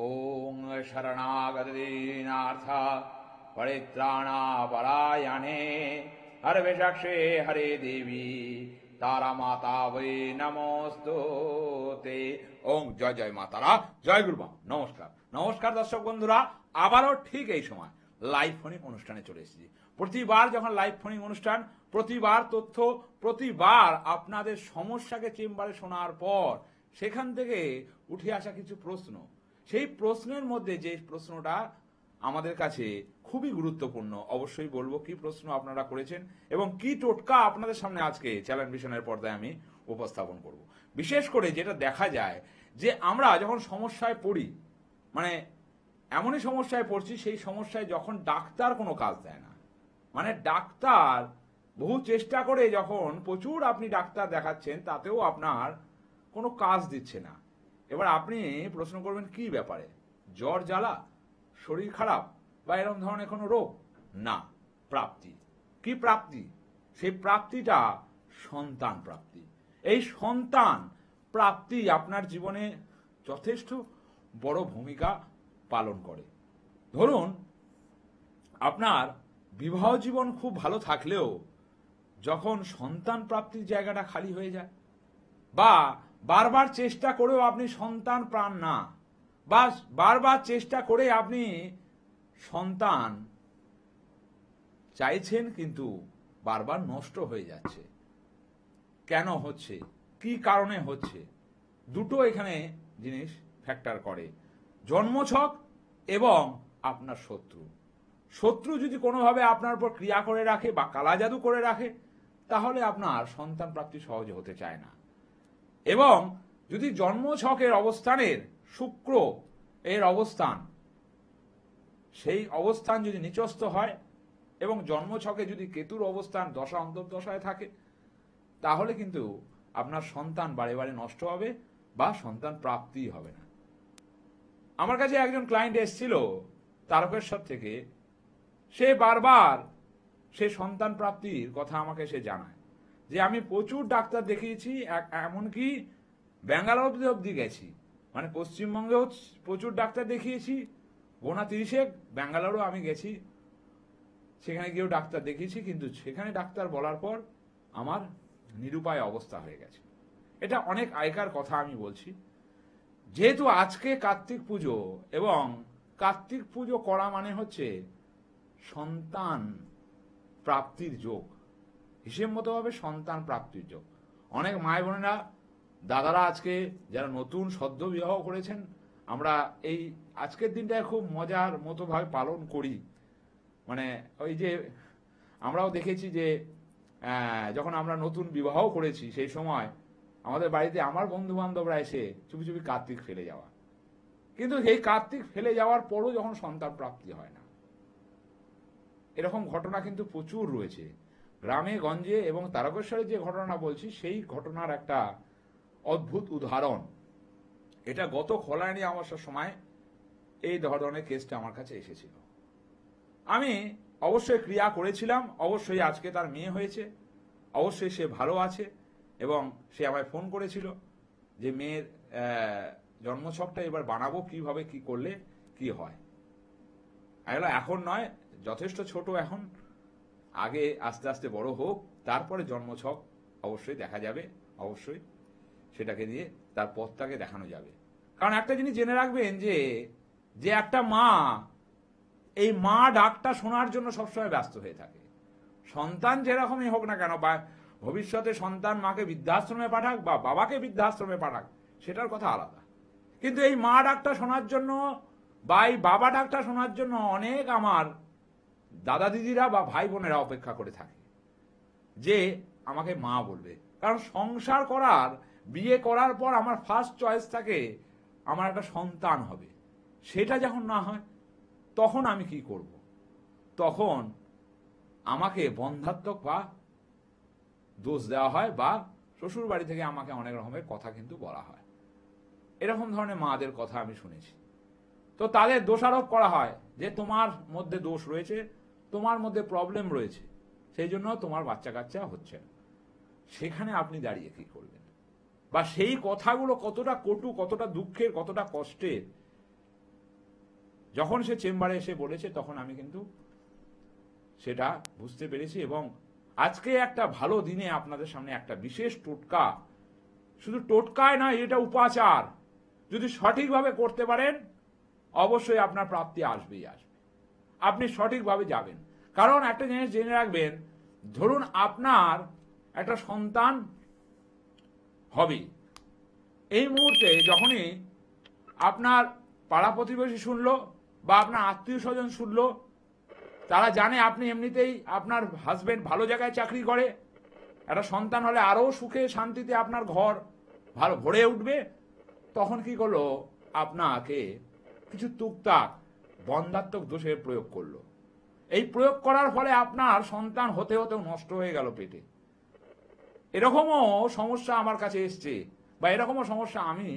ওং শরণাগতদীনার্থ পরিত্রাণাপরায়ণে হরবিষাক্ষে হরে দেবী তারা মাতা বৈ নমস্তুতে। ওং জয় জয় মা তারা, জয় গুরুমা। নমস্কার নমস্কার দর্শক বন্ধুরা, আবারও ঠিক এই সময় লাইভ ফোনিং অনুষ্ঠানে চলে এসেছি। প্রতিবার যখন লাইভ ফোনিং অনুষ্ঠান, প্রতিবার তথ্য, প্রতিবার আপনাদের সমস্যাকে চেম্বারে শোনার পর সেখান থেকে উঠে আসা কিছু প্রশ্ন, সেই প্রশ্নের মধ্যে যে প্রশ্নটা আমাদের কাছে খুবই গুরুত্বপূর্ণ, অবশ্যই বলবো কি প্রশ্ন আপনারা করেছেন এবং কি টোটকা আপনাদের সামনে আজকে চ্যানেল ভিশনের পর্দায় আমি উপস্থাপন করব। বিশেষ করে যেটা দেখা যায় যে আমরা যখন সমস্যায় পড়ি, মানে এমনই সমস্যায় পড়ছি, সেই সমস্যায় যখন ডাক্তার কোনো কাজ দেয় না, মানে ডাক্তার বহু চেষ্টা করে যখন প্রচুর আপনি ডাক্তার দেখাচ্ছেন তাতেও আপনার কোনো কাজ দিচ্ছে না। এবার আপনি প্রশ্ন করবেন কি ব্যাপারে, জ্বর জ্বালা, শরীর খারাপ বা এরকম ধরনের কোনো রোগ? না, প্রাপ্তি। কি প্রাপ্তি? সেই প্রাপ্তিটা সন্তান প্রাপ্তি। এই সন্তান প্রাপ্তি আপনার জীবনে যথেষ্ট বড় ভূমিকা পালন করে। ধরুন আপনার বিবাহ জীবন খুব ভালো থাকলেও যখন সন্তান প্রাপ্তির জায়গাটা খালি হয়ে যায়, বা বারবার চেষ্টা করেও আপনি সন্তান পান না, বা বারবার চেষ্টা করে আপনি সন্তান চাইছেন কিন্তু বারবার নষ্ট হয়ে যাচ্ছে, কেন হচ্ছে, কি কারণে হচ্ছে? দুটো এখানে জিনিস ফ্যাক্টর করে, জন্মছক এবং আপনার শত্রু। শত্রু যদি কোনোভাবে আপনার উপর ক্রিয়া করে রাখে বা কালা জাদু করে রাখে, তাহলে আপনার সন্তান প্রাপ্তি সহজে হতে চায় না। এবং যদি জন্মছকের অবস্থানের শুক্র এর অবস্থান, সেই অবস্থান যদি নিচস্থ হয় এবং জন্মছকে যদি কেতুর অবস্থান দশা অন্তর্দশায় থাকে, তাহলে কিন্তু আপনার সন্তান বারে বারে নষ্ট হবে বা সন্তান প্রাপ্তি হবে না। আমার কাছে একজন ক্লায়েন্ট এসেছিল তারকেশ্বর থেকে, সে বারবার সে সন্তান প্রাপ্তির কথা আমাকে সে জানায় যে আমি প্রচুর ডাক্তার দেখিয়েছি, এমনকি ব্যাঙ্গালোর অব্দি গেছি, মানে পশ্চিমবঙ্গেও প্রচুর ডাক্তার দেখিয়েছি, গোনা 30 ব্যাঙ্গালোরও আমি গেছি, সেখানে গিয়েও ডাক্তার দেখিয়েছি, কিন্তু সেখানে ডাক্তার বলার পর আমার নিরুপায় অবস্থা হয়ে গেছে। এটা অনেক আগেকার কথা আমি বলছি। যেহেতু আজকে কার্তিক পুজো, এবং কার্তিক পুজো করা মানে হচ্ছে সন্তান প্রাপ্তির যোগ, হিসেব মতো ভাবে সন্তান প্রাপ্তির যোগ। অনেক মায় বোনেরা, দাদারা আজকে যারা নতুন সদ্য বিবাহ করেছেন, আমরা এই আজকের দিনটা খুব মজার মতো ভাবে পালন করি। মানে ওই যে আমরাও দেখেছি যে যখন আমরা নতুন বিবাহ করেছি, সেই সময় আমাদের বাড়িতে আমার বন্ধু বান্ধবরা এসে চুপি চুপি কার্তিক ফেলে যাওয়া, কিন্তু এই কার্তিক ফেলে যাওয়ার পরও যখন সন্তান প্রাপ্তি হয় না, এরকম ঘটনা কিন্তু প্রচুর রয়েছে গ্রামে গঞ্জে। এবং তারকেশ্বরের যে ঘটনা বলছি, সেই ঘটনার একটা অদ্ভুত উদাহরণ। এটা গত খোলায়নি অমাবস্যার সময় এই ধরনের কেসটা আমার কাছে এসেছিল। আমি অবশ্যই ক্রিয়া করেছিলাম, অবশ্যই আজকে তার মেয়ে হয়েছে, অবশ্যই সে ভালো আছে, এবং সে আমায় ফোন করেছিল যে মেয়ের জন্মছকটা এবার বানাবো, কিভাবে কি করলে কি হয়। এখন নয়, যথেষ্ট ছোট এখন, আগে আস্তে আস্তে বড় হোক, তারপরে জন্মছক অবশ্যই দেখা যাবে, অবশ্যই সেটাকে দিয়ে তার পথটাকে দেখানো যাবে। কারণ একটা জিনিস জেনে রাখবেন যে একটা মা, এই মা ডাকটা শোনার জন্য সবসময় ব্যস্ত হয়ে থাকে। সন্তান যেরকমই হোক না কেন, বা ভবিষ্যতে সন্তান মাকে বৃদ্ধাশ্রমে পাঠাক বা বাবাকে বৃদ্ধাশ্রমে পাঠাক, সেটার কথা আলাদা, কিন্তু এই মা ডাকটা শোনার জন্য বা এই বাবা ডাকটা শোনার জন্য অনেক আমার দাদা দিদিরা বা ভাই বোনেরা অপেক্ষা করে থাকে যে আমাকে মা বলবে। কারণ সংসার করার, বিয়ে করার পর আমার ফার্স্ট চয়েস থাকে আমার একটা সন্তান হবে। সেটা যখন না হয় তখন আমি কি করব? তখন আমাকে বন্ধাত্মক বা দোষ দেওয়া হয়, বা শ্বশুর বাড়ি থেকে আমাকে অনেক রকমের কথা কিন্তু বলা হয়। এরকম ধরনের মাদের কথা আমি শুনেছি। তো তাদের দোষারোপ করা হয় যে তোমার মধ্যে দোষ রয়েছে, তোমার মধ্যে প্রবলেম রয়েছে, সেই জন্য তোমার বাচ্চা কাচ্চা হচ্ছে না। সেখানে আপনি দাঁড়িয়ে কি করবেন? বা সেই কথাগুলো কতটা কটু, কতটা দুঃখের, কতটা কষ্টের, যখন সে চেম্বারে এসে বলেছে তখন আমি কিন্তু সেটা বুঝতে পেরেছি, এবং আজকে একটা ভালো দিনে আপনাদের সামনে একটা বিশেষ টোটকা, শুধু টোটকায় নয়, এটা উপাচার যদি সঠিকভাবে করতে পারেন অবশ্যই আপনার প্রাপ্তি আসবেই আসবে, আপনি সঠিকভাবে যাবেন। কারণ একটা জিনিস জেনে রাখবেন, ধরুন আপনার একটা সন্তান হবে, এই মুহূর্তে যখনই আপনার পাড়া প্রতিবেশী শুনলো বা আপনার আত্মীয় স্বজন শুনলো, তারা জানে আপনি এমনিতেই আপনার হাজবেন্ড ভালো জায়গায় চাকরি করে, একটা সন্তান হলে আরো সুখে শান্তিতে আপনার ঘর ভালো ভরে উঠবে, তখন কি করলো, আপনাকে কিছু টুকটাক বন্ধাত্মক দোষের প্রয়োগ করলো। এই প্রয়োগ করার ফলে আপনার সন্তান হতে হতেও নষ্ট হয়ে গেল পেটে। এরকমও সমস্যা আমার কাছে এসছে, বা এরকমও সমস্যা আমি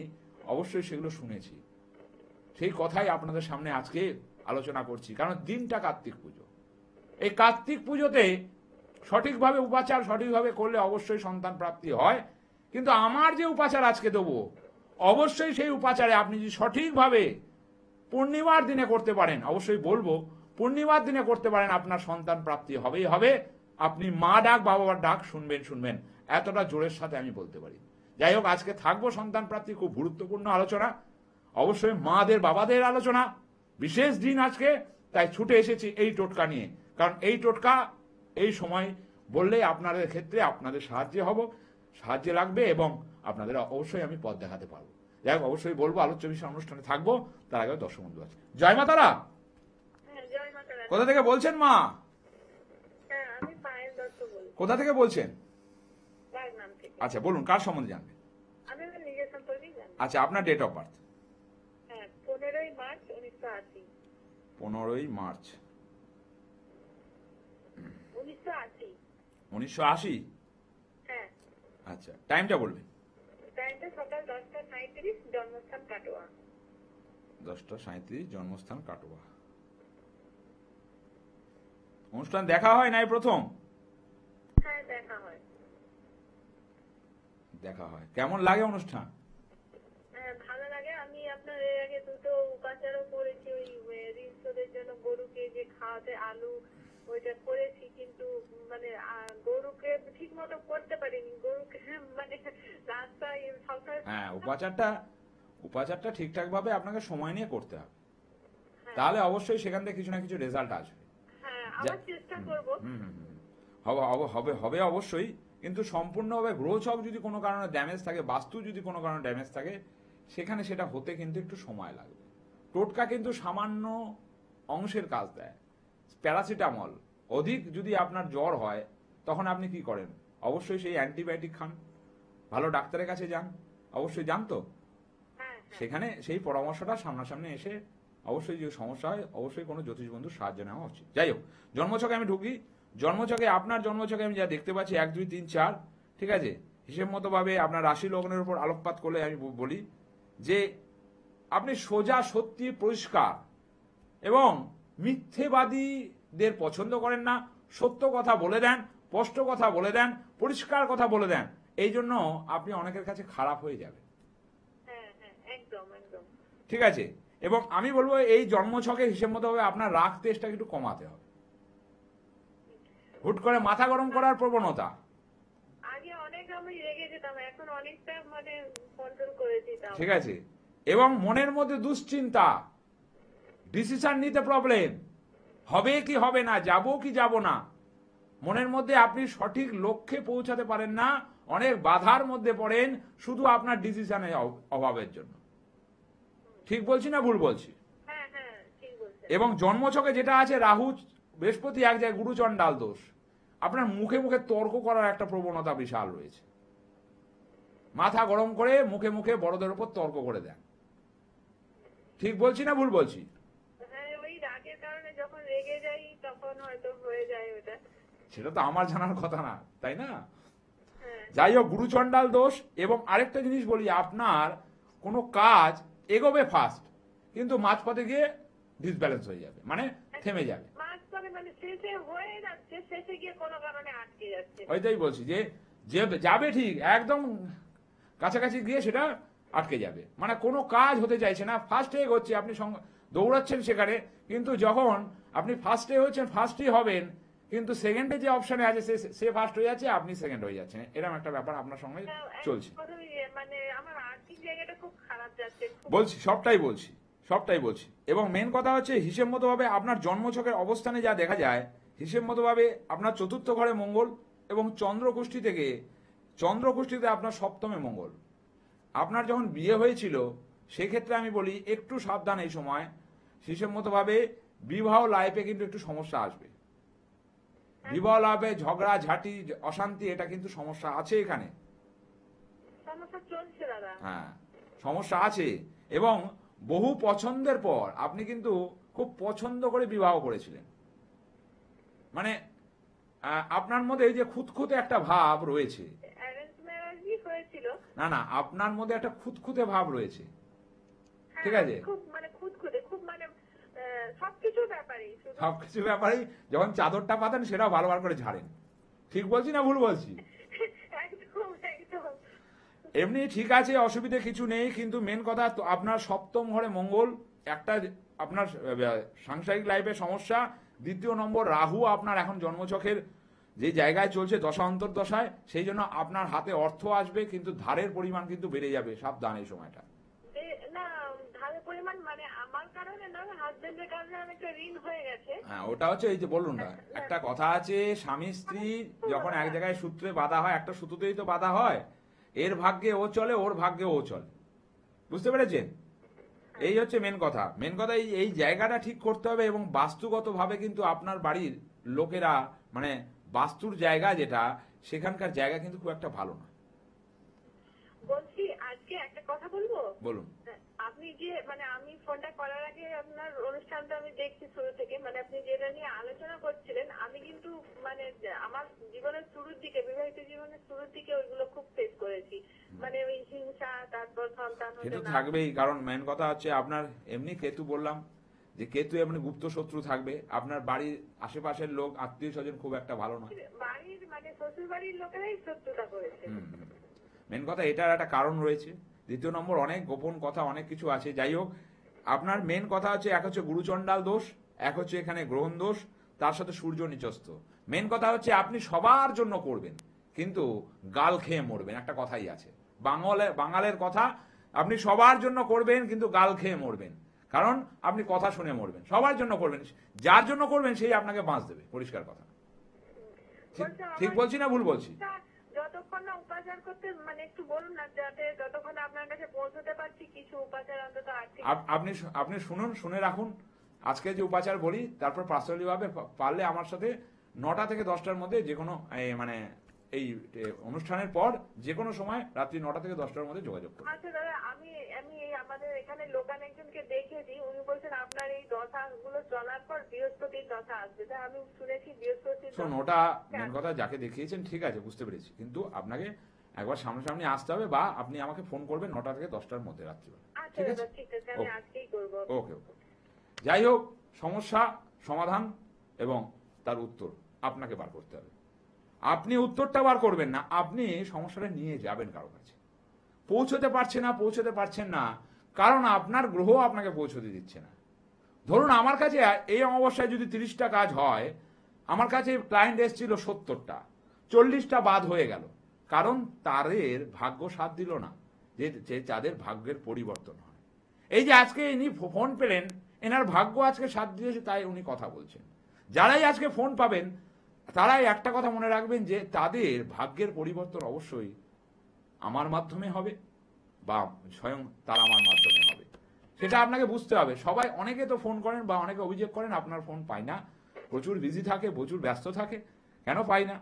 অবশ্যই সেগুলো শুনেছি। সেই কথাই আপনাদের সামনে আজকে আলোচনা করছি, কারণ দিনটা কার্তিক পুজো। এই কার্তিক পুজোতে সঠিকভাবে উপাচার সঠিকভাবে করলে অবশ্যই সন্তান প্রাপ্তি হয়। কিন্তু আমার যে উপাচার আজকে দেবো, অবশ্যই সেই উপাচারে আপনি যদি সঠিকভাবে পূর্ণিমার দিনে করতে পারেন, অবশ্যই বলবো পূর্ণিমার দিনে করতে পারেন, আপনার সন্তান প্রাপ্তি হবেই হবে। আপনি মা ডাক বাবার ডাক শুনবেন, এতটা জোরের সাথে আমি বলতে পারি। যাই হোক, আজকে থাকবো সন্তান প্রাপ্তি, খুব গুরুত্বপূর্ণ আলোচনা, অবশ্যই মাদের বাবাদের আলোচনা, বিশেষ দিন আজকে, তাই ছুটে এসেছি এই টোটকা নিয়ে। কারণ এই টোটকা এই সময় বললে আপনাদের ক্ষেত্রে আপনাদের সাহায্যে লাগবে, এবং আপনাদের অবশ্যই আমি পথ দেখাতে পারবো। যাই হোক, অবশ্যই বলবো, আলোচ্য বিষয় অনুষ্ঠানে থাকবো, তার আগে দর্শক বন্ধু আছে। জয় মা তারা। কোথা থেকে বলছেন মা? কোথা থেকে বলছেন? আচ্ছা বলুন, কার সম্বন্ধে জানবেন? আচ্ছা, আপনার ডেট অফ বার্থ? 15ই মার্চ 1980। 15ই মার্চ 1980। 1980? হ্যাঁ। আচ্ছা, টাইমটা বলবেন? টাইমটা সকাল 10:37, জন্মস্থান কাটোয়া। 10:37, জন্মস্থান কাটোয়া। অনুষ্ঠান দেখা হয় নাই প্রথম? হ্যাঁ, দেখা হয়। দেখা হয়। কেমন লাগে অনুষ্ঠান? হ্যাঁ, ভালো লাগে। আমি আপনার এর আগে দুটো উপাচারও করেছি, ওই রিলসদের জন্য গরুকে যে খাওয়াতে আলু, ওইটা করেছি, কিন্তু মানে গরুকে ঠিক মতো করতে পারিনি। গরুকে মানে রাস্তায় সবসময়। হ্যাঁ, উপাচারটা ঠিকঠাক ভাবে আপনাকে সময় নিয়ে করতে হবে, তাহলে অবশ্যই সেখান থেকে কিছু না কিছু রেজাল্ট আসবে। হ্যাঁ, আবার চেষ্টা করব। হবে অবশ্যই, কিন্তু সম্পূর্ণভাবে গ্রহছক যদি কোনো কারণে ড্যামেজ থাকে, বাস্তু যদি কোনো কারণে ড্যামেজ থাকে, সেখানে সেটা হতে কিন্তু একটু সময় লাগবে। টোটকা কিন্তু সামান্য অংশের কাজ দেয়। প্যারাসিটামল অধিক যদি আপনার জ্বর হয়, তখন আপনি কি করেন? অবশ্যই সেই অ্যান্টিবায়োটিক খান, ভালো ডাক্তারের কাছে যান, অবশ্যই যান তো, সেখানে সেই পরামর্শটা সামনাসামনি এসে অবশ্যই যে সমস্যা হয় অবশ্যই কোনো জ্যোতিষ বন্ধুর সাহায্য নেওয়া উচিত। যাই হোক, জন্মছকে আমি ঢুকি। জন্মছকে আপনার জন্মছকে আমি যা দেখতে পাচ্ছি 1, 2, 3, 4, ঠিক আছে, হিসেব মতো ভাবে আপনার রাশি লগ্নের উপর আলোকপাত করলে আমি বলি যে আপনি সোজা, সত্যি, পরিষ্কার এবং মিথ্যেবাদীদের পছন্দ করেন না, সত্য কথা বলে দেন, স্পষ্ট কথা বলে দেন, পরিষ্কার কথা বলে দেন, এই জন্য আপনি অনেকের কাছে খারাপ হয়ে যাবেন। ঠিক আছে, এবং আমি বলবো এই জন্মছকে হিসেব মতো হবে আপনার রাগ তেজটা একটু কমাতে হবে। হুট করে মাথা গরম করার প্রবণতা, আগে অনেক আমি রেগে যেতাম, এখন অনেকটা মানে কন্ট্রোল করেছি। ঠিক আছে, এবং মনের মধ্যে দুশ্চিন্তা, ডিসিশন নিতে প্রবলেম, হবে কি হবে না, যাব কি যাব না, মনের মধ্যে আপনি সঠিক লক্ষ্যে পৌঁছাতে পারেন না, অনেক বাধার মধ্যে পড়েন শুধু আপনার ডিসিশনের অভাবের জন্য। ঠিক বলছি না ভুল বলছি? এবং জন্মছকে যেটা আছে রাহু বৃহস্পতি এক জায়গায়, গুরুচণ্ডাল দোষ, আপনার মুখে মুখে তর্ক করার একটা প্রবণতা বিশাল রয়েছে। মাথা গরম করে মুখে মুখে বড়দের উপর তর্ক করে দেন। ঠিক বলছি না ভুল বলছি? সেটা তো আমার জানার কথা না, তাই না? যাই হোক, গুরুচণ্ডাল দোষ। এবং আরেকটা জিনিস বলি, আপনার কোনো কাজ এগোবে ফাস্ট, কিন্তু মাঝপথে গিয়ে ডিসব্যালেন্স হয়ে যাবে, মানে থেমে যাবে। ওইটাই বলছি যে যাবে ঠিক একদম কাছাকাছি গিয়ে সেটা আটকে যাবে, মানে কোনো কাজ হতে চাইছে না, ফার্স্ট হচ্ছে, আপনি দৌড়াচ্ছেন সেখানে, কিন্তু যখন আপনি ফার্স্টে হচ্ছেন, ফার্স্টই হবেন, কিন্তু সেকেন্ডে যে অপশনে আছে সে ফার্স্ট হয়ে যাচ্ছে, আপনি সেকেন্ড হয়ে যাচ্ছেন, এরকম একটা ব্যাপার আপনার সঙ্গে চলছে। মানে আমার আর্থিক জায়গাটা খুব খারাপ যাচ্ছে। বলছি, সবটাই বলছি। এবং মেন কথা হচ্ছে হিসেব মতো ভাবে আপনার জন্মছকের অবস্থানে যা দেখা যায়, হিসেব মতো ভাবে আপনার চতুর্থ ঘরে মঙ্গল এবং চন্দ্রকুষ্ঠিতে আপনার সপ্তমে মঙ্গল। আপনার যখন বিয়ে হয়েছিল সেক্ষেত্রে আমি বলি একটু সাবধান এই সময়, হিসেব মতো ভাবে বিবাহ লাইফে কিন্তু একটু সমস্যা আসবে, বিবাহ লাইফে ঝগড়া ঝাঁটি অশান্তি, এটা কিন্তু সমস্যা আছে এখানে। সমস্যা চলছে দাদা। হ্যাঁ, সমস্যা আছে। এবং বহু পছন্দের পর আপনি কিন্তু খুব পছন্দ করে বিবাহ করেছিলেন, মানে আপনার মধ্যে এই যে খুঁতখুঁতে একটা ভাব রয়েছে। অ্যারেঞ্জ ম্যারেজই হয়েছিল। না, আপনার মধ্যে একটা খুঁতখুঁতে ভাব রয়েছে, ঠিক আছে? খুব মানে খুঁতখুঁতে, খুব মানে সবকিছু ব্যাপারেই যখন চাদরটা পাতেন সেটাও ভালো করে ঝাড়েন। ঠিক বলছি না ভুল বলছি? এমনি ঠিক আছে, অসুবিধে কিছু নেই, কিন্তু মেন কথা আপনার সপ্তম ঘরে মঙ্গল, একটা আপনার সাংসারিক লাইফে সমস্যা, দ্বিতীয় নম্বর রাহু আপনার এখন জন্মছকের যে জায়গায় চলছে দশা অন্তর্দশায়, সেই জন্য আপনার হাতে অর্থ আসবে, কিন্তু ধারের পরিমাণ কিন্তু বেড়ে যাবে, সাবধান এই সময়টা। হ্যাঁ, ওটা হচ্ছে এই যে বলুন না, একটা কথা আছে, স্বামী স্ত্রী যখন এক জায়গায় সূত্রে বাঁধা হয়, একটা সুতোতেই তো বাঁধা হয়, এর ভাগ্যে ও চলে, ওর ভাগ্যে ও চলে, বুঝতে পেরেছেন? এই হচ্ছে মেন কথা। এই জায়গাটা ঠিক করতে হবে, এবং বাস্তুগত ভাবে কিন্তু আপনার বাড়ির লোকেরা, মানে বাস্তুর জায়গা যেটা, সেখানকার জায়গা কিন্তু খুব একটা ভালো না। বলছি, আজকে একটা কথা বলবো। বলুন। আপনি যে মানে আমি ফোনটা করার আগে আপনার অনুষ্ঠানটা আমি দেখছি শুরু থেকে, মানে আপনি যেটা নিয়ে আলোচনা করছিলেন, আমি কিন্তু মানে আমার জীবনের শুরুর দিকে, বিবাহিত জীবনের শুরুর দিকে ওইগুলো খুব ফেস করেছি, মানে ওই হিংসা, তারপর সন্তান হতে কিন্তু না। থাকবেই, কারণ মেন কথা হচ্ছে আপনার এমনি কেতু, বললাম যে কেতু এমনি গুপ্ত শত্রু থাকবে, আপনার বাড়ির আশেপাশের লোক, আত্মীয় স্বজন খুব একটা ভালো নয়, বাড়ির মানে শ্বশুর বাড়ির লোকেরাই শত্রুতা করেছে। মেন কথা এটার একটা কারণ রয়েছে। দ্বিতীয় নম্বর, অনেক গোপন কথা, অনেক কিছু আছে। যাই হোক, আপনার মেন কথা হচ্ছে, এক হচ্ছে গুরুচণ্ডাল দোষ, এক হচ্ছে এখানে গ্রহণ দোষ, তার সাথে সূর্য নিচস্থ। মেন কথা হচ্ছে আপনি সবার জন্য করবেন, কিন্তু গাল খেয়ে মরবেন, একটা কথাই আছে, বাঙালের কথা, আপনি সবার জন্য করবেন কিন্তু গাল খেয়ে মরবেন, কারণ আপনি কথা শুনে মরবেন। সবার জন্য করবেন, যার জন্য করবেন সেই আপনাকে বাঁচ দেবে, পরিষ্কার কথা। ঠিক বলছি না ভুল বলছি? যতক্ষণ না উপাচার করতে, মানে একটু বলুন না, যাতে যতক্ষণ আপনার কাছে পৌঁছতে পারছি কিছু উপাচার অন্তত আর্থিক। আপনি শুনুন, শুনে রাখুন আজকে যে উপাচার বলি, তারপর পার্সোনালি ভাবে পারলে আমার সাথে 9টা থেকে 10টার মধ্যে যে কোনো মানে এই অনুষ্ঠানের পর যে কোনো সময় রাত্রি 9টা থেকে 10টার মধ্যে যোগাযোগ করুন। আচ্ছা দাদা, আমি আমাদের এখানে লোকাল একজনকে দেখেছি, উনি বলছেন আপনার এই দশাগুলো চলার পর বৃহস্পতির দশা আসবে। আমি শুনেছি বৃহস্পতির। শোন, ওটা মেন কথা যাকে দেখিয়েছেন ঠিক আছে, বুঝতে পেরেছি, কিন্তু আপনাকে একবার সামনাসামনি আসতে হবে, বা আপনি আমাকে ফোন করবেন 9টা থেকে 10টার মধ্যে রাত্রিবেলা। ঠিক আছে, ঠিক আছে, আমি আজকেই করব। ওকে। যাই হোক, সমস্যা সমাধান এবং তার উত্তর আপনাকে বার করতে হবে। আপনি উত্তরটা বার করবেন না, আপনি সমস্যাটা নিয়ে যাবেন কারো কাছে। পৌঁছতে পারছেন না, কারণ আপনার গ্রহ আপনাকে পৌঁছতে দিচ্ছে না। ধরুন আমার কাছে এই অমাবস্যায় যদি 30টা কাজ হয়, আমার কাছে ক্লায়েন্ট এসেছিল 70টা, 40টা বাদ হয়ে গেল, কারণ তাদের ভাগ্য সাথ দিল না যে যাদের ভাগ্যের পরিবর্তন হয়। এই যে আজকে ইনি ফোন পেলেন, এনার ভাগ্য আজকে সাথ দিয়েছে, তাই উনি কথা বলছেন। যারাই আজকে ফোন পাবেন তারাই একটা কথা মনে রাখবেন, যে তাদের ভাগ্যের পরিবর্তন অবশ্যই আমার মাধ্যমে হবে, বা স্বয়ং তারা আমার মাধ্যমে হবে, সেটা আপনাকে বুঝতে হবে। সবাই, অনেকে তো ফোন করেন বা অনেকে অভিযোগ করেন আপনার ফোন পাই না, প্রচুর বিজি থাকে, প্রচুর ব্যস্ত থাকে, কেন পাই না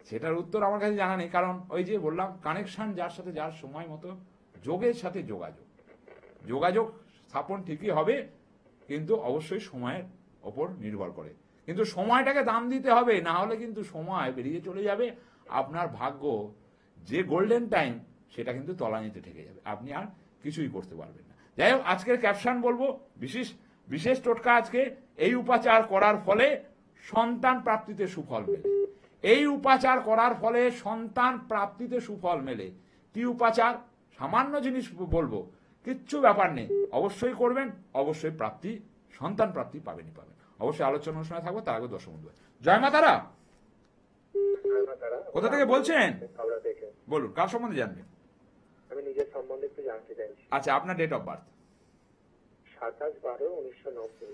সেটার উত্তর আমার কাছে জানা নেই। কারণ ওই যে বললাম, কানেকশন যার সাথে যার সময় মতো, যোগের সাথে যোগাযোগ স্থাপন ঠিকই হবে, কিন্তু অবশ্যই সময়ের ওপর নির্ভর করে। কিন্তু সময়টাকে দাম দিতে হবে, না হলে কিন্তু সময় বেরিয়ে চলে যাবে, আপনার ভাগ্য যে গোল্ডেন টাইম সেটা কিন্তু তলানিতে ঠেকে যাবে, আপনি আর কিছুই করতে পারবেন না। যাই হোক, আজকের ক্যাপশন বলবো, বিশেষ টোটকা আজকে, এই উপাচার করার ফলে সন্তান প্রাপ্তিতে সুফল মেলে। এই উপাচার করার ফলে সন্তান প্রাপ্তিতে সুফল মেলে। কি উপাচার সামান্য জিনিস বলবো, কিচ্ছু ব্যাপার নেই, অবশ্যই করবেন, অবশ্যই প্রাপ্তি, সন্তান প্রাপ্তি পাবেনই পাবেন। অবশ্যই আলোচনা অনুষ্ঠানে থাকবো, তার আগে দর্শক বন্ধু। জয় মা তারা। কোথা থেকে বলছেন? বলুন, কার সম্বন্ধে জানবেন? আমি নিজের সম্বন্ধে একটু জানতে চাইছি। আচ্ছা, আপনার ডেট অফ বার্থ? 27/12/1990।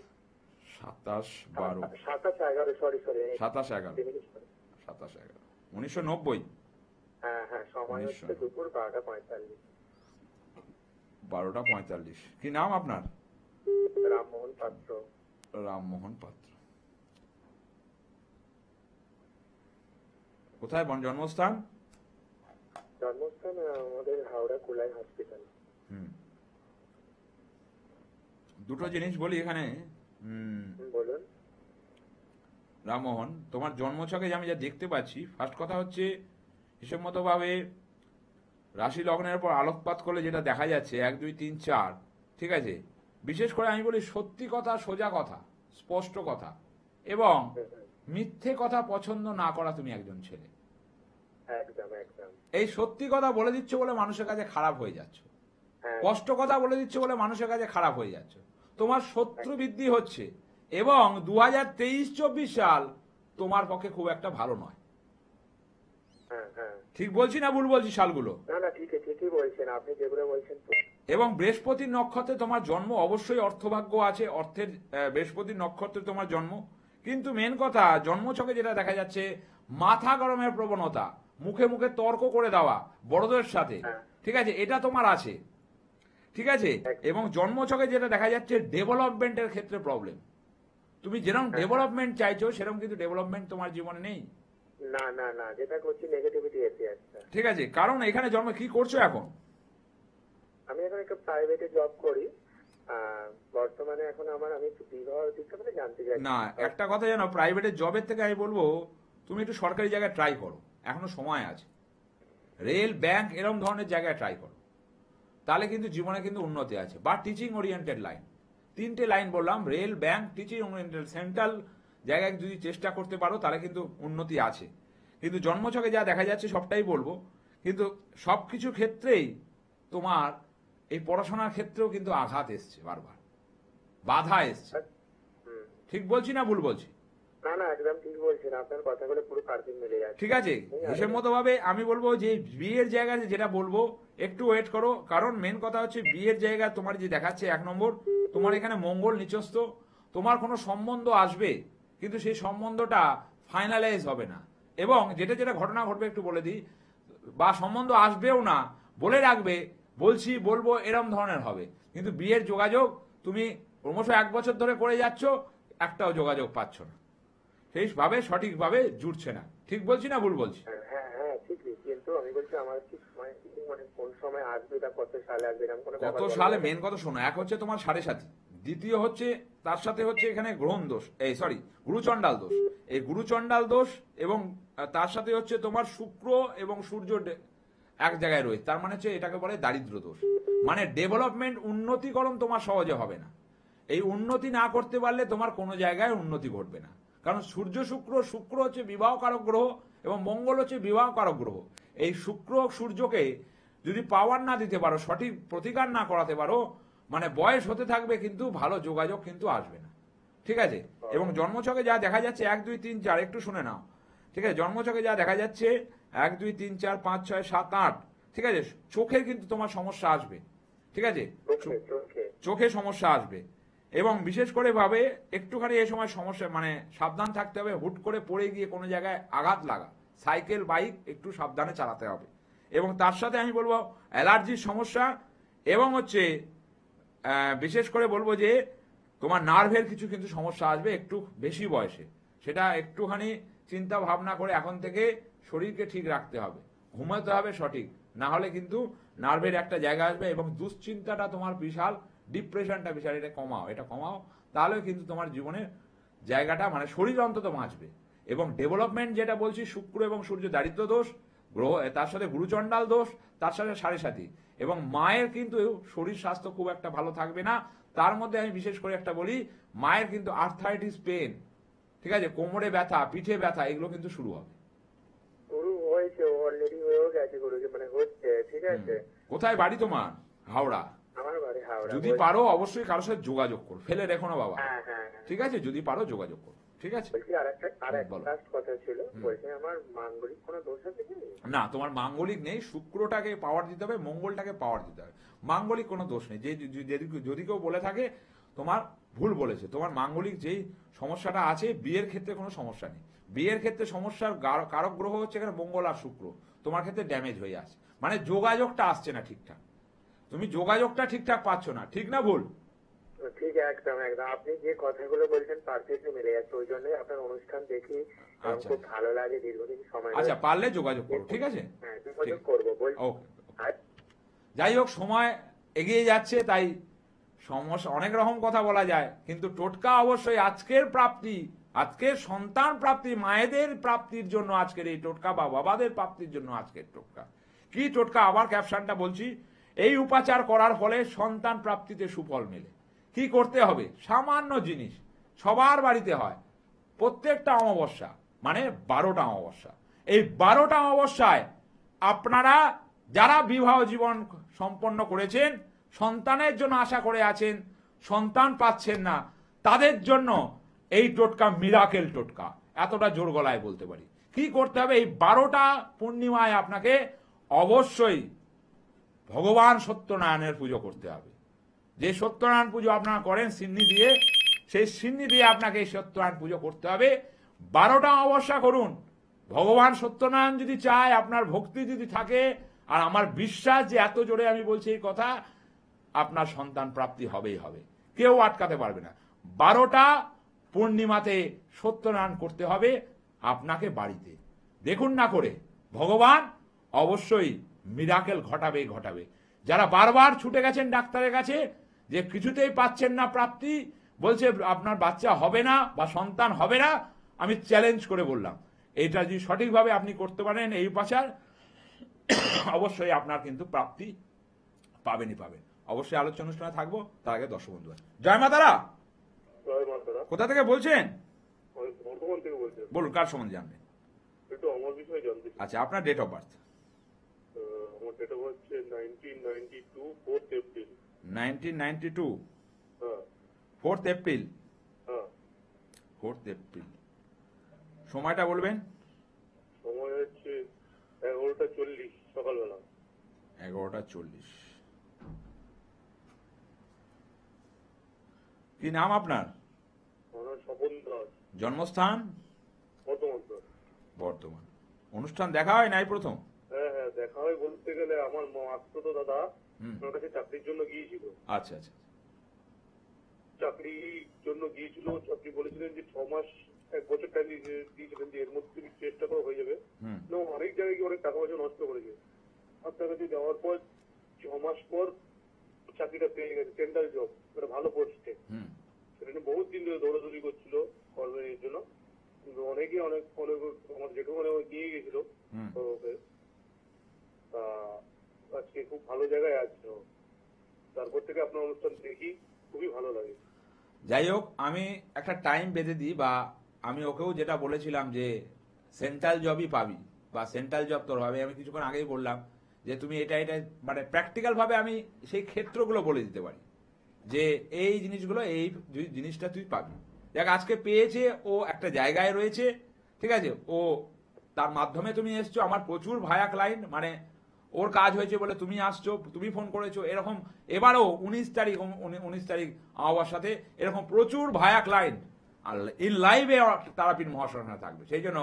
27/12 27/11 সরি 27/11/1990। হ্যাঁ, সময় হচ্ছে দুপুর 12:45। 12:45। কি নাম আপনার? রামমোহন পাত্র। রামমোহন পাত্র। কোথায় জন্মস্থান? জন্মস্থান আমাদের হাওড়া কুলাই হসপিটাল। দুটো জিনিস বলি এখানে। বলুন। রামমোহন, তোমার জন্মছকে আমি যা দেখতে পাচ্ছি, ফার্স্ট কথা হচ্ছে হিসেব মতো ভাবে রাশি লগ্নের উপর আলোকপাত করলে যেটা দেখা যাচ্ছে 1 2 3 4, ঠিক আছে। বিশেষ করে আমি বলি সত্যি কথা, সোজা কথা, স্পষ্ট কথা এবং মিথ্যে কথা পছন্দ না করা তুমি একজন ছেলে। একদম একদম। এই সত্যি কথা বলে দিচ্ছ বলে মানুষের কাছে খারাপ হয়ে যাচ্ছ, স্পষ্ট কথা বলে দিচ্ছ বলে মানুষের কাছে খারাপ হয়ে যাচ্ছ, তোমার শত্রু বৃদ্ধি হচ্ছে এবং 2023-24 সাল তোমার পক্ষে খুব একটা ভালো নয়। ঠিক বলছি না ভুল বলছি সালগুলো? না ঠিকই বলছেন আপনি, যেগুলো বলছেন। এবং বৃহস্পতির নক্ষত্রে তোমার জন্ম, অবশ্যই অর্থভাগ্য আছে, অর্থের বৃহস্পতির নক্ষত্রে তোমার জন্ম। কিন্তু মেন কথা, জন্মছকে যেটা দেখা যাচ্ছে মাথা গরমের প্রবণতা, মুখে মুখে তর্ক করে দেওয়া বড়দের সাথে, ঠিক আছে, এটা তোমার আছে, ঠিক আছে। এবং জন্মছকে যেটা দেখা যাচ্ছে ডেভেলপমেন্টের ক্ষেত্রে প্রবলেম। তুমি যেরকম ডেভেলপমেন্ট চাইছো সেরকম কিন্তু ডেভেলপমেন্ট তোমার জীবনে নেই। না যেটা করছি নেগেটিভিটি এসে যাচ্ছে। ঠিক আছে, কারণ এখানে জন্ম কি করছো এখন? আমি এখন একটা প্রাইভেটে জব করি বর্তমানে। এখন আমি একটু বিবাহ দিকটা জানতে চাই। না, একটা কথা জানো, প্রাইভেটের জবের থেকে আমি বলবো তুমি একটু সরকারি জায়গায় ট্রাই করো, এখনো সময় আছে। রেল, ব্যাংক এরকম ধরনের জায়গায় ট্রাই করো, তাহলে কিন্তু জীবনে কিন্তু উন্নতি আছে। বা টিচিং ওরিয়েন্টেড লাইন, 3টে লাইন বললাম, rail, bank, teaching oriented, central জায়গায় যদি চেষ্টা করতে পারো তাহলে কিন্তু উন্নতি আছে। কিন্তু জন্মছকে যা দেখা যাচ্ছে সবটাই বলবো, কিন্তু সবকিছু ক্ষেত্রেই তোমার এই পড়াশোনার ক্ষেত্রেও কিন্তু আঘাত এসছে, বারবার বাধা এসছে। ঠিক বলছি না ভুল বলছি? না একদম ঠিক বলছেন, আপনার কথাগুলো পুরো পারফেক্ট মিলে যাচ্ছে। ঠিক আছে, হিসেব মতো ভাবে আমি বলবো যে বিয়ের জায়গায় যেটা বলবো একটু ওয়েট করো, কারণ মেন কথা হচ্ছে বিয়ের জায়গা তোমার যে দেখাচ্ছে 1 নম্বর, তোমার এখানে মঙ্গল নিচস্থ, তোমার কোনো সম্বন্ধ আসবে কিন্তু সেই সম্বন্ধটা ফাইনালাইজ হবে না। এবং যেটা যেটা ঘটনা ঘটবে একটু বলে দিই, বা সম্বন্ধ আসবেও না, বলে রাখবে বলবো এরম ধরনের হবে, কিন্তু বিয়ের যোগাযোগ তুমি ক্রমশ 1 বছর ধরে করে যাচ্ছ, একটাও যোগাযোগ পাচ্ছ না, সেইভাবে সঠিকভাবে জুড়ছে না। ঠিক বলছি না ভুল বলছি? হ্যাঁ ঠিকই, কিন্তু আমি বলছি আমার কি সময়, কোন সময় আসবে, কত সালে আসবে, কত সালে মেন কথা শোনো। এক হচ্ছে তোমার 7.5, দ্বিতীয় হচ্ছে তার সাথে হচ্ছে এখানে গ্রহণ দোষ, গুরুচণ্ডাল দোষ। এই গুরুচণ্ডাল দোষ এবং তার সাথে হচ্ছে তোমার শুক্র এবং সূর্য এক জায়গায় রয়েছে, তার মানে হচ্ছে এটাকে বলে দারিদ্র দোষ। মানে ডেভেলপমেন্ট, উন্নতিকরণ তোমার সহজে হবে না। এই উন্নতি না করতে পারলে তোমার কোনো জায়গায় উন্নতি ঘটবে না, কারণ শুক্র হচ্ছে বিবাহকারক গ্রহ এবং মঙ্গল হচ্ছে বিবাহকারক গ্রহ। এই শুক্র সূর্যকে যদি পাওয়ার না দিতে পারো, সঠিক প্রতিকার না করাতে পারো, মানে বয়স হতে থাকবে কিন্তু ভালো যোগাযোগ কিন্তু আসবে না। ঠিক আছে, এবং জন্মছকে যা দেখা যাচ্ছে 1 2 3 4, একটু শুনে নাও, ঠিক আছে। জন্মছকে যা দেখা যাচ্ছে 1 2 3 4 5 6 7 8, ঠিক আছে। চোখের কিন্তু তোমার সমস্যা আসবে, ঠিক আছে, চোখে সমস্যা আসবে। এবং বিশেষ করে ভাবে একটুখানি এই সময় সমস্যা, মানে সাবধান থাকতে হবে, হুট করে পড়ে গিয়ে কোনো জায়গায় আঘাত লাগা, সাইকেল বাইক একটু সাবধানে চালাতে হবে। এবং তার সাথে আমি বলবো অ্যালার্জির সমস্যা, এবং হচ্ছে বিশেষ করে বলবো যে তোমার নার্ভের কিছু কিন্তু সমস্যা আসবে একটু বেশি বয়সে, সেটা একটুখানি চিন্তা ভাবনা করে এখন থেকে শরীরকে ঠিক রাখতে হবে, ঘুমাতে হবে সঠিক, না হলে কিন্তু নার্ভের একটা জায়গা আসবে। এবং দুশ্চিন্তাটা তোমার বিশাল, ডিপ্রেশনটা বিশাল, এটা কমাও, তাহলে কিন্তু তোমার জীবনের জায়গাটা, মানে শরীর অন্তত বাঁচবে। এবং ডেভেলপমেন্ট যেটা বলছি, শুক্র এবং সূর্য দারিদ্র দোষ গ্রহ, তার সাথে গুরুচণ্ডাল দোষ, তার সাথে 7.5। এবং মায়ের কিন্তু শরীর স্বাস্থ্য খুব একটা ভালো থাকবে না। তার মধ্যে আমি বিশেষ করে একটা বলি, মায়ের কিন্তু আর্থারাইটিস পেন, ঠিক আছে, কোমরে ব্যথা, পিঠে ব্যথা, এগুলো কিন্তু শুরু হবে। শুরু হয়েছে, অলরেডি হয়েও গেছে, মানে হচ্ছে, ঠিক আছে। কোথায় বাড়ি তোমার? হাওড়া। আমার বাড়ি হাওড়া। যদি পারো অবশ্যই কারোর সাথে যোগাযোগ করো, ফেলে রেখো না বাবা। হ্যাঁ হ্যাঁ হ্যাঁ। ঠিক আছে, যদি পারো যোগাযোগ করো। ঠিক আছে, বলছি আর একটা বলো। লাস্ট কথা ছিল, বলছি আমার মাঙ্গলিক কোনো দোষ আছে কি? না, তোমার মাঙ্গলিক নেই। শুক্রটাকে পাওয়ার দিতে হবে, মঙ্গলটাকে পাওয়ার দিতে হবে। মাঙ্গলিক কোনো দোষ নেই। যদি কেউ বলে থাকে তোমার ভুল বলেছে। তোমার মাঙ্গলিক যেই সমস্যাটা আছে, বিয়ের ক্ষেত্রে কোনো সমস্যা নেই। বিয়ের ক্ষেত্রে সমস্যার কারক গ্রহ হচ্ছে এখানে মঙ্গল আর শুক্র। তোমার ক্ষেত্রে ড্যামেজ হয়ে আছে, মানে যোগাযোগটা আসছে না ঠিকঠাক। তুমি যোগাযোগটা ঠিকঠাক পাচ্ছ না, ঠিক না ভুল? ঠিক, একদম একদম। আপনি যে কথাগুলো বলছেন পারফেক্টলি মিলে যাচ্ছে। ওই জন্যই আপনার অনুষ্ঠান দেখি এবং আচ্ছা। খুব ভালো লাগে দীর্ঘদিন সময় আচ্ছা, ধরে। পারলে যোগাযোগ করো। ঠিক আছে, হ্যাঁ, যোগাযোগ করবো। ওকে। যাই হোক, সময় এগিয়ে যাচ্ছে, তাই সমস্যা অনেক রকম কথা বলা যায়, কিন্তু টোটকা অবশ্যই আজকের প্রাপ্তি, আজকের সন্তান প্রাপ্তি, মায়েদের প্রাপ্তির জন্য আজকের এই টোটকা, বা বাবাদের প্রাপ্তির জন্য আজকের টোটকা। কি টোটকা? আবার ক্যাপশনটা বলছি। এই উপাচার করার ফলে সন্তান প্রাপ্তিতে সুফল মেলে। কি করতে হবে? সামান্য জিনিস, সবার বাড়িতে হয় প্রত্যেকটা অমাবস্যা, মানে 12টা অমাবস্যা। এই 12টা অমাবস্যায় আপনারা যারা বিবাহ জীবন সম্পন্ন করেছেন, সন্তানের জন্য আশা করে আছেন, সন্তান পাচ্ছেন না, তাদের জন্য এই টোটকা মিরাকেল টোটকা। এতটা জোর গলায় বলতে পারি। কি করতে হবে? এই 12টা পূর্ণিমায় আপনাকে অবশ্যই ভগবান সত্যনারায়ণের পুজো করতে হবে। যে সত্যনারায়ণ পুজো আপনারা করেন সিন্নি দিয়ে, সেই সিন্নি দিয়ে আপনাকে এই সত্যনারায়ণ পুজো করতে হবে। 12টা অমাবস্যা করুন। ভগবান সত্যনারায়ণ যদি চায়, আপনার ভক্তি যদি থাকে, আর আমার বিশ্বাস যে এত জোরে আমি বলছি এই কথা, আপনার সন্তান প্রাপ্তি হবেই হবে, কেউ আটকাতে পারবে না। 12টা পূর্ণিমাতে সত্যনারায়ণ করতে হবে আপনাকে বাড়িতে। দেখুন না করে, ভগবান অবশ্যই মিরাকেল ঘটাবে। যারা বারবার ছুটে গেছেন ডাক্তারের কাছে, যে কিছুতেই পাচ্ছেন না প্রাপ্তি, বলছে আপনার বাচ্চা হবে না বা সন্তান হবে না, আমি চ্যালেঞ্জ করে বললাম, এটা যদি সঠিকভাবে আপনি করতে পারেন এই উপাচার, অবশ্যই আপনার কিন্তু প্রাপ্তি পাবেনই পাবেন। অবশ্যই আলোচনা অনুষ্ঠানে থাকবো। তার আগে দর্শক বন্ধু, জয় মা তারা। কোথা থেকে বলছেন? বর্ধমান থেকে বলছেন। বলুন, কার সম্বন্ধে জানবেন? একটু আমার বিষয়ে জানতে চাই। আচ্ছা, আপনার ডেট অফ বার্থ? আমার ডেট অফ বার্থ হচ্ছে 1992 4th এপ্রিল। 1992 হ্যাঁ 4th এপ্রিল। হ্যাঁ। 4th এপ্রিল, সময়টা বলবেন? সময় হচ্ছে 11:40 সকালবেলা। 11:40। কি নাম আপনার? আমার স্বপন দাস। জন্মস্থান? বর্ধমান স্যার। বর্তমান। অনুষ্ঠান দেখা হয় নাই প্রথম? হ্যাঁ হ্যাঁ, দেখা হয় বলতে গেলে আমার মাত্র তো দাদা হুম। আমার কাছে চাকরির জন্য গিয়েছিল। আচ্ছা আচ্ছা। চাকরির জন্য গিয়েছিল। চাকরি বলেছিলেন যে 6 মাস 1 বছর টাইম দিয়েছিলেন, যে এর মধ্যে তুমি চেষ্টা করে হয়ে যাবে। হুম। না, অনেক জায়গায় গিয়ে অনেক টাকা পয়সা নষ্ট করেছে। আপনার কাছে যাওয়ার পর 6 মাস পর চাকরিটা পেয়ে গেছে, সেন্ট্রাল জব, একটা ভালো পোস্টে। হুম। সেখানে বহুত দিন ধরে দৌড়াদৌড়ি করছিল কর্মের জন্য, কিন্তু অনেকেই অনেক আমার জেঠু মানে নিয়ে গেছিল। হুম। ওকে তা আজকে খুব ভালো জায়গায় আছে ও। তারপর থেকে আপনার অনুষ্ঠান দেখি, খুবই ভালো লাগে। যাই হোক, আমি একটা টাইম বেঁধে দিই, বা আমি ওকেও যেটা বলেছিলাম যে সেন্ট্রাল জবই পাবি, বা সেন্ট্রাল জব তোর হবে। আমি কিছুক্ষণ আগেই বললাম যে তুমি এটা মানে প্র্যাকটিক্যাল ভাবে আমি সেই ক্ষেত্রগুলো বলে দিতে পারি, যে এই জিনিসগুলো, এই জিনিসটা তুই পাবি। দেখ, আজকে পেয়েছে, ও একটা জায়গায় রয়েছে, ঠিক আছে, ও তার মাধ্যমে তুমি এসছো। আমার প্রচুর ভায়া ক্লায়েন্ট, মানে ওর কাজ হয়েছে বলে তুমি আসছো, তুমি ফোন করেছো, এরকম। এবারও 19 তারিখ আমার সাথে এরকম প্রচুর ভায়া ক্লায়েন্ট আর ইন লাইভে তারাপীঠ মহাশ্মশানে থাকবে। সেই জন্য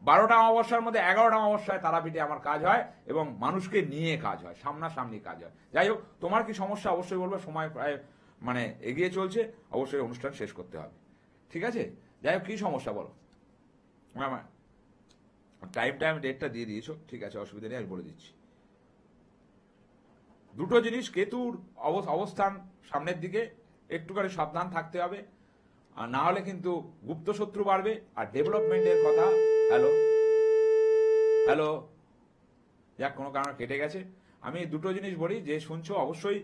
12টা অমাবস্যার মধ্যে 11টা অমাবস্যায় তারাপীঠে আমার কাজ হয়, এবং মানুষকে নিয়ে কাজ হয়, সামনাসামনি কাজ হয়। যাই হোক, তোমার কি সমস্যা অবশ্যই বলবে। সময় প্রায় মানে এগিয়ে চলছে, অবশ্যই অনুষ্ঠান শেষ করতে হবে। ঠিক আছে? যাই হোক, কি সমস্যা বলো? আমার টাইমটা আমি ডেটটা দিয়ে দিয়েছো, ঠিক আছে, অসুবিধা নেই, আমি বলে দিচ্ছি। দুটো জিনিস, কেতুর অবস্থান সামনের দিকে, একটুখানি সাবধান থাকতে হবে, আর না হলে কিন্তু গুপ্ত শত্রু বাড়বে। আর ডেভেলপমেন্টের কথা, হ্যালো, যাক, কোনো কারণে কেটে গেছে। আমি দুটো জিনিস বলি, যে শুনছো অবশ্যই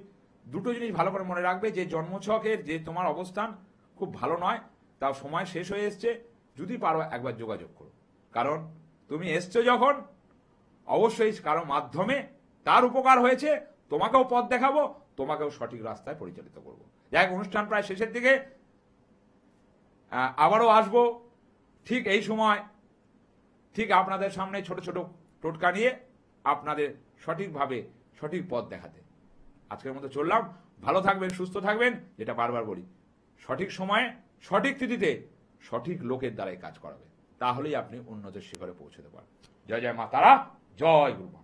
দুটো জিনিস ভালো করে মনে রাখবে, যে জন্মছকের যে তোমার অবস্থান খুব ভালো নয়, তাও সময় শেষ হয়ে এসছে। যদি পারো একবার যোগাযোগ করো, কারণ তুমি এসছো যখন, অবশ্যই কারো মাধ্যমে তার উপকার হয়েছে, তোমাকেও পথ দেখাবো, তোমাকেও সঠিক রাস্তায় পরিচালিত করব। যাই হোক, অনুষ্ঠান প্রায় শেষের দিকে, আবারও আসবো ঠিক এই সময়, ঠিক আপনাদের সামনে ছোট ছোট টোটকা নিয়ে আপনাদের সঠিকভাবে সঠিক পথ দেখাতে। আজকের মতো চললাম। ভালো থাকবেন, সুস্থ থাকবেন। যেটা বারবার বলি, সঠিক সময়ে সঠিক তিথিতে সঠিক লোকের দ্বারাই কাজ করাবে, তাহলেই আপনি উন্নতির শিখরে পৌঁছতে পারবেন। জয় জয় মা তারা, জয় গুরু মা।